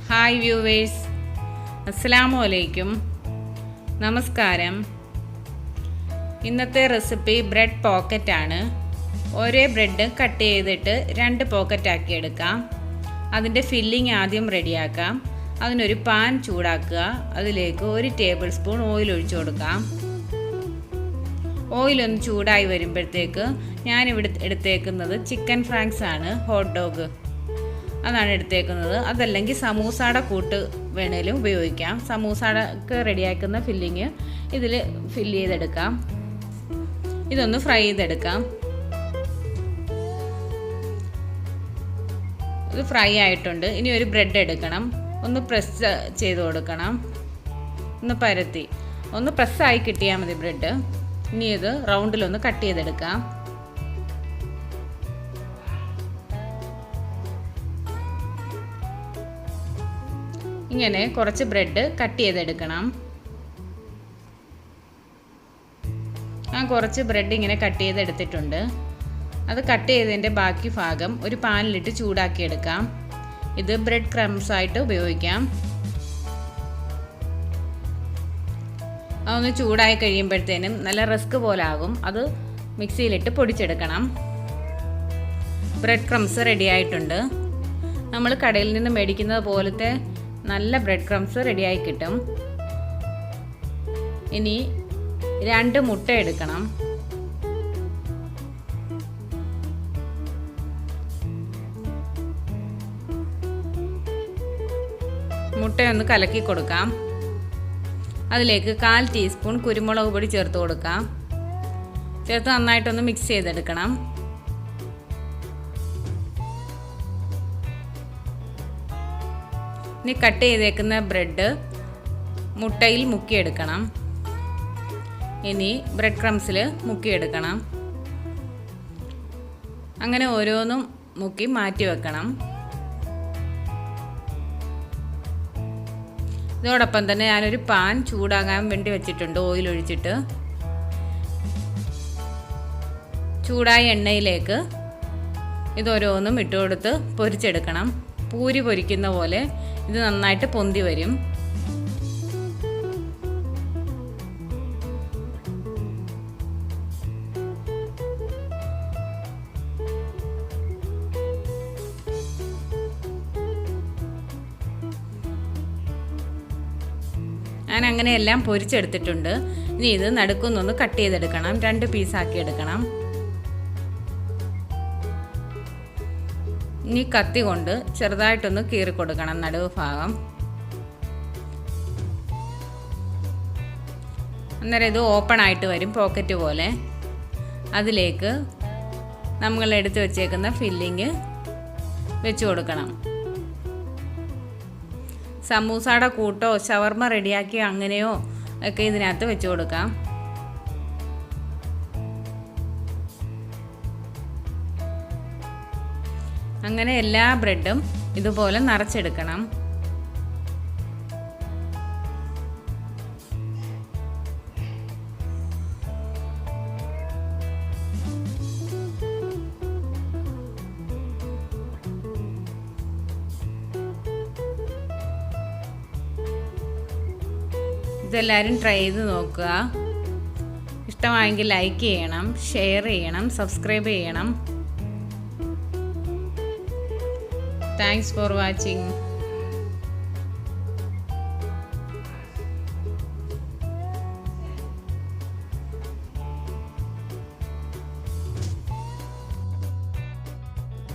Hi viewers, അസ്സലാമു അലൈക്കും. നമസ്കാരം. ഇന്നത്തെ റെസിപ്പി ബ്രെഡ് പോക്കറ്റാണ്. ഒരേ ബ്രെഡ് കട്ട് ചെയ്തിട്ട് 2 പോക്കറ്റാക്കി എടുക്കാം. അതിൻ്റെ ഫില്ലിംഗ് ആദ്യം റെഡിയാക്കാം. അതിനൊരു പാൻ ചൂടാക്കുക. അതിലേക്ക് 1 ടേബിൾ സ്പൂൺ ഓയിൽ ഒഴിച്ചു കൊടുക്കാം. ഓയിലൊന്ന് ചൂടായി വരുമ്പോഴത്തേക്ക് ഞാനിവിടെ എടുത്തേക്കുന്നത് ചിക്കൻ ഫ്രാങ്ക്സ് ആണ്, ഹോട്ട് ഡോഗ് അതാണ് എടുത്തേക്കുന്നത്. അതല്ലെങ്കിൽ സമൂസയുടെ കൂട്ട് വേണേലും ഉപയോഗിക്കാം. സമൂസക്ക് റെഡിയാക്കുന്ന ഫില്ലിങ് ഇതിൽ ഫില്ല് ചെയ്തെടുക്കാം. ഇതൊന്ന് ഫ്രൈ ചെയ്തെടുക്കാം. ഇത് ഫ്രൈ ആയിട്ടുണ്ട്. ഇനി ഒരു ബ്രെഡ് എടുക്കണം. ഒന്ന് പ്രസ് ചെയ്ത് കൊടുക്കണം. ഒന്ന് പരത്തി ഒന്ന് പ്രസ്സായി കിട്ടിയാൽ മതി ബ്രെഡ്. ഇനി ഇത് റൗണ്ടിലൊന്ന് കട്ട് ചെയ്തെടുക്കാം. ഇങ്ങനെ കുറച്ച് ബ്രെഡ് കട്ട് ചെയ്തെടുക്കണം. ഞാൻ കുറച്ച് ബ്രെഡ് ഇങ്ങനെ കട്ട് ചെയ്തെടുത്തിട്ടുണ്ട്. അത് കട്ട് ചെയ്തതിൻ്റെ ബാക്കി ഭാഗം ഒരു പാനിലിട്ട് ചൂടാക്കിയെടുക്കാം. ഇത് ബ്രെഡ് ക്രംസ് ആയിട്ട് ഉപയോഗിക്കാം. അതൊന്ന് ചൂടായി കഴിയുമ്പോഴത്തേനും നല്ല റസ്ക് പോലെ ആകും. അത് മിക്സിയിലിട്ട് പൊടിച്ചെടുക്കണം. ബ്രെഡ് ക്രംസ് റെഡി ആയിട്ടുണ്ട്. നമ്മൾ കടയിൽ നിന്ന് മേടിക്കുന്നത് പോലത്തെ നല്ല ബ്രെഡ് ക്രംസ് റെഡിയായി കിട്ടും. ഇനി 2 മുട്ട എടുക്കണം. മുട്ടയൊന്ന് കലക്കി കൊടുക്കാം. അതിലേക്ക് 1/4 ടീസ്പൂൺ കുരുമുളക് പൊടി ചേർത്ത് കൊടുക്കാം. ചേർത്ത് നന്നായിട്ടൊന്ന് മിക്സ് ചെയ്തെടുക്കണം. ഇനി കട്ട് ചെയ്തേക്കുന്ന ബ്രെഡ് മുട്ടയിൽ മുക്കിയെടുക്കണം. ഇനി ബ്രെഡ് ക്രംസിൽ മുക്കിയെടുക്കണം. അങ്ങനെ ഓരോന്നും മുക്കി മാറ്റി വെക്കണം. ഇതോടൊപ്പം തന്നെ ഞാനൊരു പാൻ ചൂടാകാൻ വേണ്ടി വെച്ചിട്ടുണ്ട്. ഓയിൽ ഒഴിച്ചിട്ട് ചൂടായ എണ്ണയിലേക്ക് ഇതോരോന്നും ഇട്ടുകൊടുത്ത് പൊരിച്ചെടുക്കണം. പൂരി പൊരിക്കുന്ന പോലെ ഇത് നന്നായിട്ട് പൊന്തി വരും. ഞാൻ അങ്ങനെ എല്ലാം പൊരിച്ചെടുത്തിട്ടുണ്ട്. ഇനി ഇത് നടുക്കുന്നൊന്ന് കട്ട് ചെയ്തെടുക്കണം. 2 പീസാക്കി എടുക്കണം. ഇനി കത്തി കൊണ്ട് ചെറുതായിട്ടൊന്ന് കീറി കൊടുക്കണം നടുവ് ഭാഗം. അന്നേരം ഇത് ഓപ്പൺ ആയിട്ട് വരും, പോക്കറ്റ് പോലെ. അതിലേക്ക് നമ്മൾ എടുത്ത് വെച്ചേക്കുന്ന ഫില്ലിങ് വെച്ച് കൊടുക്കണം. സമൂസയുടെ കൂട്ടോ ഷവർമ റെഡിയാക്കിയോ അങ്ങനെയോ ഒക്കെ ഇതിനകത്ത് വെച്ച് കൊടുക്കാം. അങ്ങനെ എല്ലാ ബ്രെഡും ഇതുപോലെ നിറച്ചെടുക്കണം. ഇതെല്ലാവരും ട്രൈ ചെയ്ത് നോക്കുക. ഇഷ്ടമായെങ്കിൽ ലൈക്ക് ചെയ്യണം, ഷെയർ ചെയ്യണം, സബ്സ്ക്രൈബ് ചെയ്യണം. Thanks for watching.